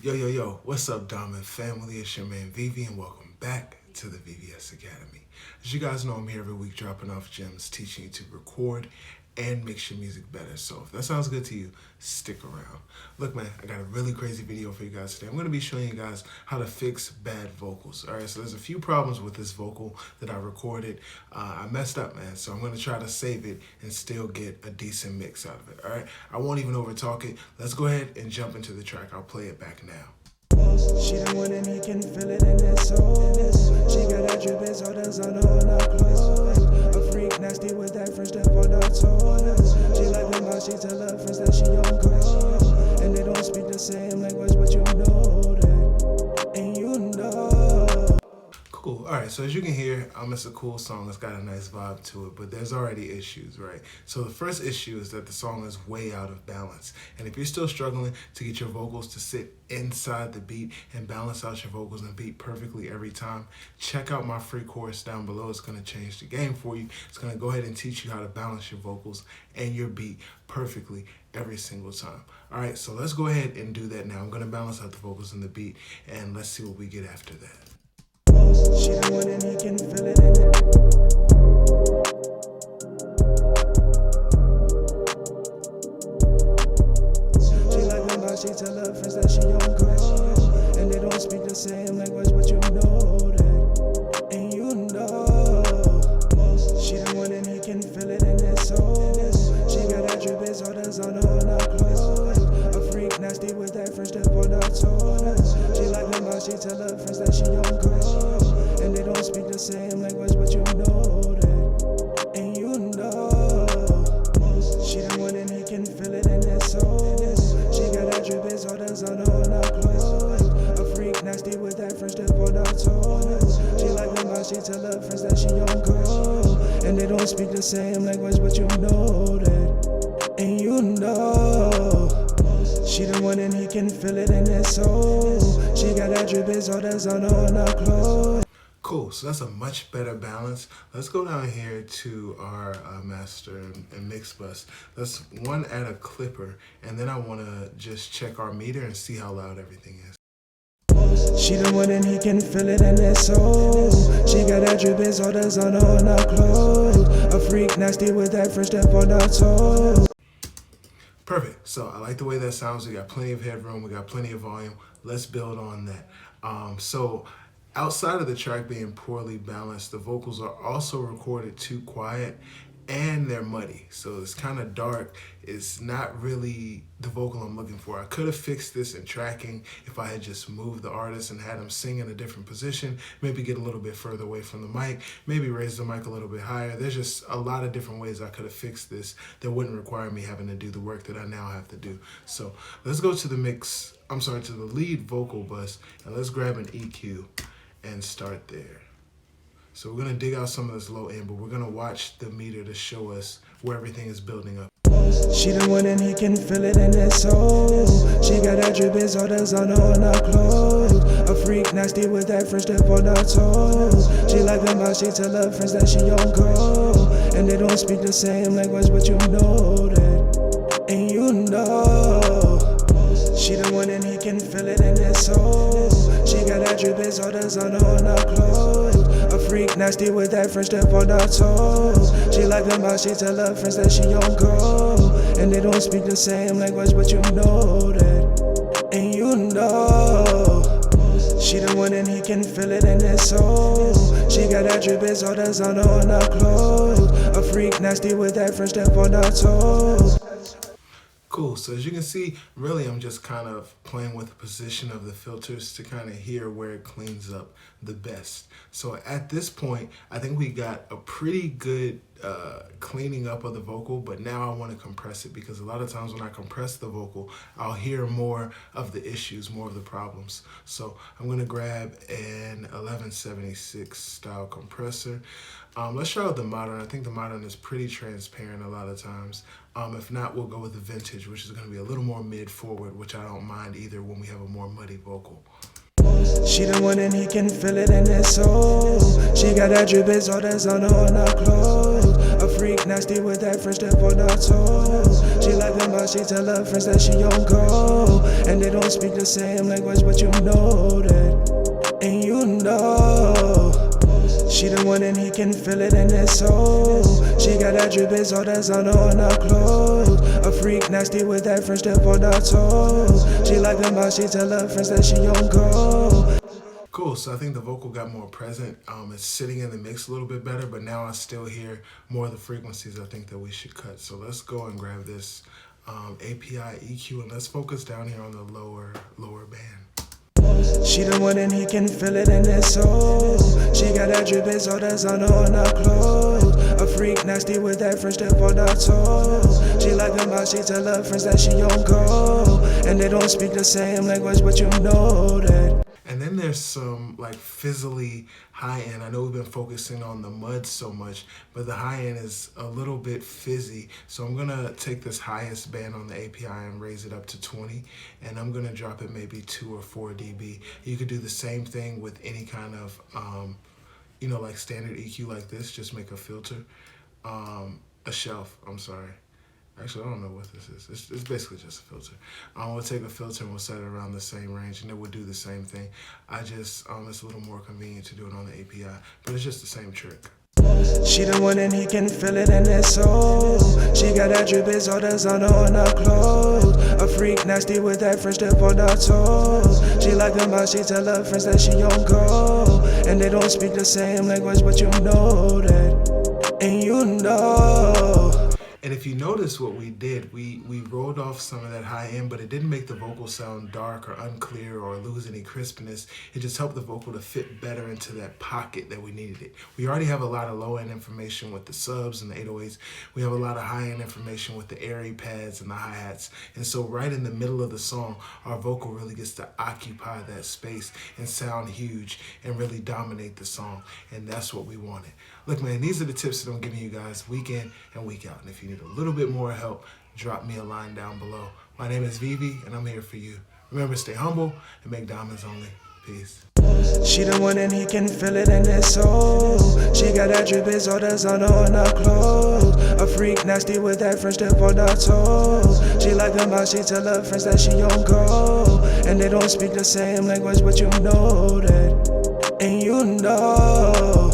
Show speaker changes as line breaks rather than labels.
Yo, what's up, Diamond family? It's your man Vivi, and welcome back to the VVS Academy. As you guys know, I'm here every week dropping off gems, teaching you to record and mix your music better. So if that sounds good to you, stick around. Look, man, I got a really crazy video for you guys today. I'm going to be showing you guys how to fix bad vocals. All right, so there's a few problems with this vocal that I recorded. I messed up, man, so I'm going to try to save it and still get a decent mix out of it. All right, I won't even overtalk it. Let's go ahead and jump into the track. I'll play it back now.
She the one and he can feel it in his soul. She got that dripping sodas on her clothes. A freak nasty with that French dip on her toes. She like them how she tell her friends that she on code. And they don't speak the same language, but you know that. And you know.
Cool. All right, so as you can hear, it's a cool song. It's got a nice vibe to it, but there's already issues, right? So the first issue is that the song is way out of balance. And if you're still struggling to get your vocals to sit inside the beat and balance out your vocals and beat perfectly every time, check out my free course down below. It's going to change the game for you. It's going to go ahead and teach you how to balance your vocals and your beat perfectly every single time. All right, so let's go ahead and do that now. I'm going to balance out the vocals and the beat, and let's see what we get after that.
She the one and he can feel it in it. She like them how she tell her friends that she on code. And they don't speak the same language, but you know that. And you know. She the one and he can feel it in his soul. She got that dripping sodas on her clothes. A freak nasty with that French dip on her toes. She like them how she tell her friends that she on code. And they don't speak the same language, but you know that. And you know. She the one and he can feel it in his soul. She got that dripping sodas on her clothes. A freak nasty with that French dip on her toes. She like them how she tell her friends that she on code. And they don't speak the same language, but you know that. And you know. She the one and he can feel it in his soul. She got that dripping sodas on her clothes.
Cool, so that's a much better balance. Let's go down here to our master and mix bus. Let's add a clipper, and then I want to just check our meter and see how loud everything is.
She the one and he can feel it in his soul. She got that dripping sodas on her clothes. A freak nasty with that French dip on her toes.
Perfect. So I like the way that sounds. We got plenty of headroom. We got plenty of volume. Let's build on that. So outside of the track being poorly balanced, the vocals are also recorded too quiet and they're muddy. So it's kind of dark. It's not really the vocal I'm looking for. I could have fixed this in tracking if I had just moved the artist and had him sing in a different position, maybe get a little bit further away from the mic, maybe raise the mic a little bit higher. There's just a lot of different ways I could have fixed this that wouldn't require me having to do the work that I now have to do. So let's go to the to the lead vocal bus, and let's grab an EQ and start there. So we're gonna dig out some of this low end, but we're gonna watch the meter to show us where everything is building up.
She the one and he can feel it in his soul. She got that dripping sodas on her clothes. A freak nasty with that French dip on her toes. She like them how she tell her friends that she on code. And they don't speak the same language, but you know that. And you know. She the one and he can feel it in his soul. She got that dripping sodas on her clothes. A freak nasty with that French dip on her toes. She like them how she tell her friends that she on code. And they don't speak the same language, but you know that. And you know. She the one and he can feel it in his soul. She got that dripping sodas on her clothes. A freak nasty with that French dip on her toes.
Cool, so as you can see, really I'm just kind of playing with the position of the filters to kind of hear where it cleans up the best. So at this point, I think we got a pretty good cleaning up of the vocal, but now I want to compress it because a lot of times when I compress the vocal, I'll hear more of the issues, more of the problems. So I'm going to grab an 1176 style compressor. Let's try out the modern. I think the modern is pretty transparent a lot of times. If not, we'll go with the vintage, which is going to be a little more mid-forward, which I don't mind either when we have a more muddy vocal.
She the one and he can feel it in his soul. She got that drip, it's all that's on her clothes. A freak nasty with that French tip on her toes. She like them but she tell her friends that she on go. And they don't speak the same language, but you know that. And you know she the one and he can feel it in his soul. She got that drip, it's all that's on her clothes. A freak nasty with that French tip on her toes. She like them but she tell her friends that she on go.
Cool, so I think the vocal got more present. It's sitting in the mix a little bit better, but now I still hear more of the frequencies I think that we should cut. So let's go and grab this API EQ and let's focus down here on the lower band.
She the one and he can feel it in his soul. She got that drip, it's all that's on her clothes. A freak nasty with that French tip on her toes. She like them but she tell her friends that she on go. And they don't speak the same language, but you know that.
And then there's some like fizzly high end. I know we've been focusing on the mud so much, but the high end is a little bit fizzy. So I'm gonna take this highest band on the API and raise it up to 20, and I'm gonna drop it maybe 2 or 4 dB. You could do the same thing with any kind of, like standard EQ like this. Just make a filter, a shelf. I'm sorry. Actually, I don't know what this is. It's basically just a filter. We'll take a filter and we'll set it around the same range, and then we'll do the same thing. It's a little more convenient to do it on the API, but it's just the same trick.
She the one and he can feel it in his soul. She got that drip, it's all that's on her clothes. A freak nasty with that French tip on her toes. She like them but she tell her friends that she on go. And they don't speak the same language, but you know that. And you know.
And if you notice what we did, we rolled off some of that high end, but it didn't make the vocal sound dark or unclear or lose any crispness. It just helped the vocal to fit better into that pocket that we needed it. We already have a lot of low end information with the subs and the 808s. We have a lot of high end information with the airy pads and the hi-hats. And so right in the middle of the song, our vocal really gets to occupy that space and sound huge and really dominate the song. And that's what we wanted. Look, man, these are the tips that I'm giving you guys week in and week out. And if you need a little bit more help, drop me a line down below. My name is Vivi, and I'm here for you. Remember, stay humble and make diamonds only. Peace.
She the one and he can feel it in his soul. She got that drip, it's all that's on her clothes. A freak nasty with that French tip on her toes. She like them but she tell her friends that she on go. And they don't speak the same language, but you know that. And you know.